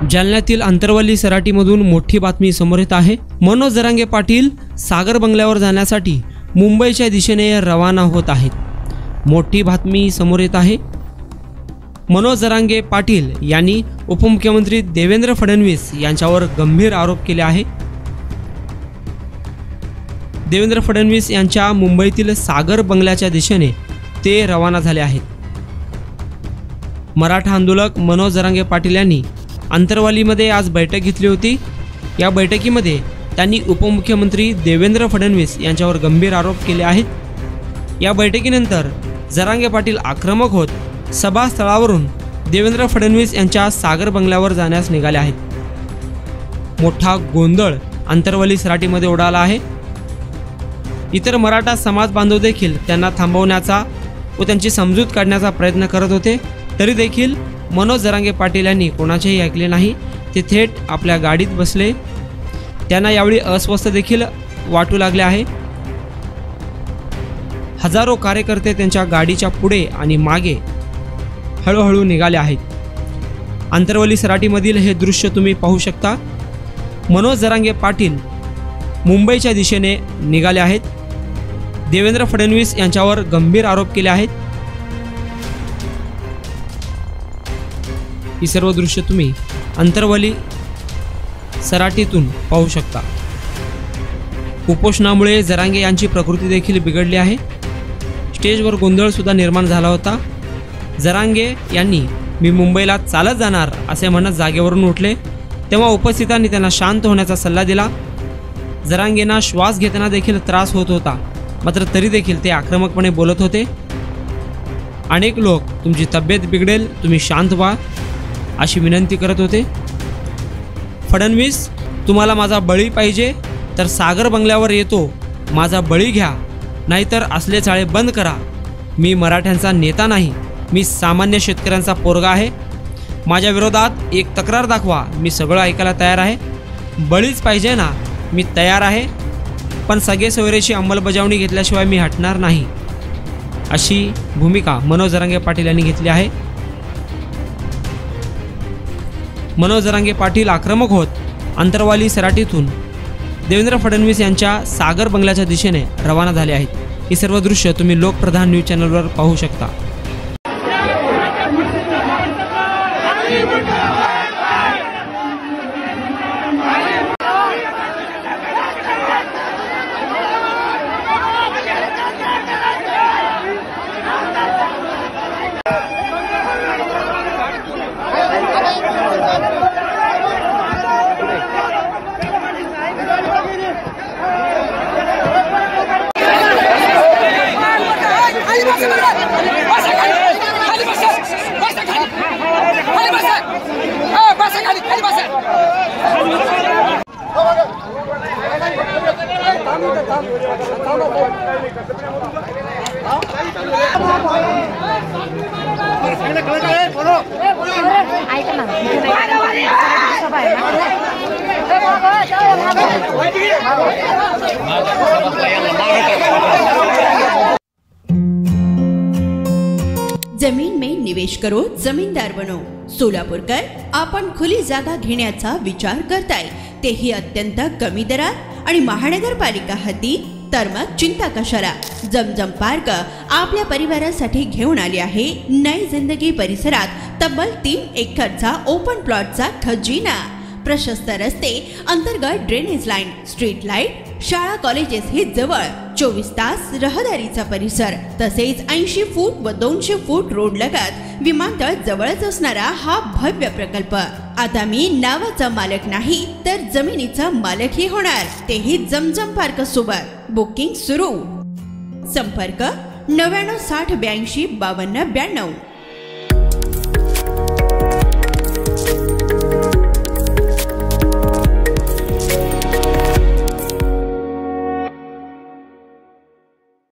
जालन्यातील अंतरवली सराटीमधून मोठी बातमी समोर येत आहे। मनोज जरांगे पाटील सागर बंगल्यावर जाण्यासाठी मुंबईच्या दिशेने रवाना होत आहेत। मोठी बातमी समोर येत आहे। मनोज जरांगे पाटील यांनी उपमुख्यमंत्री देवेंद्र फडणवीस यांच्यावर गंभीर आरोप केले आहे। देवेंद्र फडणवीस यांच्या मुंबईतील सागर बंगल्याच्या दिशेने ते रवाना झाले आहेत। मराठा आंदोलक मनोज जरांगे पाटील यांनी अंतरवालीमध्ये आज बैठक घेतली होती। या बैठकीमध्ये त्यांनी उपमुख्यमंत्री देवेंद्र फडणवीस यांच्यावर गंभीर आरोप केले आहेत। या बैठकीनंतर जरांगे पाटील आक्रमक होत सभास्थळावरून देवेंद्र फडणवीस यांच्या सागर बंगल्यावर जाण्यास निघाले आहेत। मोठा गोंधळ अंतरवली सराटीमध्ये उडाला आहे। इतर मराठा समाज बांधव देखील त्यांना थांबवण्याचा व त्यांची समजूत काढण्याचा प्रयत्न करत होते, तरी देखील मनोज जरांगे पाटील यांनी कोणाचेही ऐकले नाही। ते थेट आपल्या गाडीत बसले। त्यांना यावेळी अस्वस्थ देखील वाटू लागले आहे। हजारो कार्यकर्ते त्यांच्या गाडीच्या पुढे आणि मागे हळूहळू निघाले आहेत। अंतरवली सराटीमधील हे दृश्य तुम्ही पाहू शकता। मनोज जरांगे पाटील मुंबईच्या दिशेने निघाले आहेत। देवेंद्र फडणवीस यांच्यावर गंभीर आरोप केले आहेत। ही सर्व दृश्य तुम्ही अंतरवली सराटीतून पाहू शकता। कुपोषणामुळे जरांगे यांची प्रकृती देखील बिघडली आहे। स्टेजवर गोंधळ सुद्धा निर्माण झाला होता। जरांगे यांनी मी मुंबईला चालत जाणार असे म्हणत जागेवरून उठले, तेव्हा उपस्थितांनी त्यांना शांत होण्याचा सल्ला दिला। जरांगेंना श्वास घेताना देखील त्रास होत होता, मात्र तरी देखील ते आक्रमकपणे बोलत होते। अनेक लोक तुमची तब्येत बिघडेल, तुम्ही शांत व्हा अशी विनंती करत होते। फडणवीस, तुम्हाला माझा बळी पाहिजे तर सागर बंगल्यावर येतो, माझा बळी घ्या, नाहीतर असले चाळे बंद करा। मी मराठ्यांचा नेता नाही, मी सामान्य शेतकऱ्यांचा पोरगा आहे। माझ्या विरोधात एक तक्रार दाखवा, मी सगळं ऐकायला तयार आहे। बळीच पाहिजे ना, मी तयार आहे, पण सगळे सोयरेची अंमलबजावणी घेतल्याशिवाय मी हटणार नाही, अशी भूमिका मनोज जरांगे पाटील यांनी घेतली आहे। मनोज जरांगे पाटील आक्रमक होत अंतरवाली सराटीतून देवेंद्र फडणवीस यांच्या सागर बंगल्याच्या दिशेने रवाना झाले आहेत। ही सर्व दृश्य तुम्ही लोकप्रधान न्यूज चॅनलवर पाहू शकता। जमीन में निवेश करो, जमीनदार बनो। सोलापूरकर आपण खुली जागा घेण्याचा विचार करताय, तेही अत्यंत कमी दरात आणि महानगरपालिका हद्दी, तर मग चिंता कशाला। जमजम पार्क आपल्या परिवारासाठी घेऊन आली आहे नई जिंदगी परिसरात तब्बल 3 एकरचा ओपन प्लॉटचा खजिना। प्रशस्त रस्ते, अंतर्गत ड्रेनेज लाईन, स्ट्रीट लाईट, शाळा कॉलेजेस हे जवळ, 24 तास रहदारीचा परिसर, तसेच 80 फूट व 200 फूट रोड लगत विमानतळ जवळच असणारा हा भव्य प्रकल्प। आता मी नावाचा मालक नाही तर जमिनीचा मालकही होणार, तेही जमजम पार्क सोबत। बुकिंग सुरू। संपर्क 99 60 82 52 92।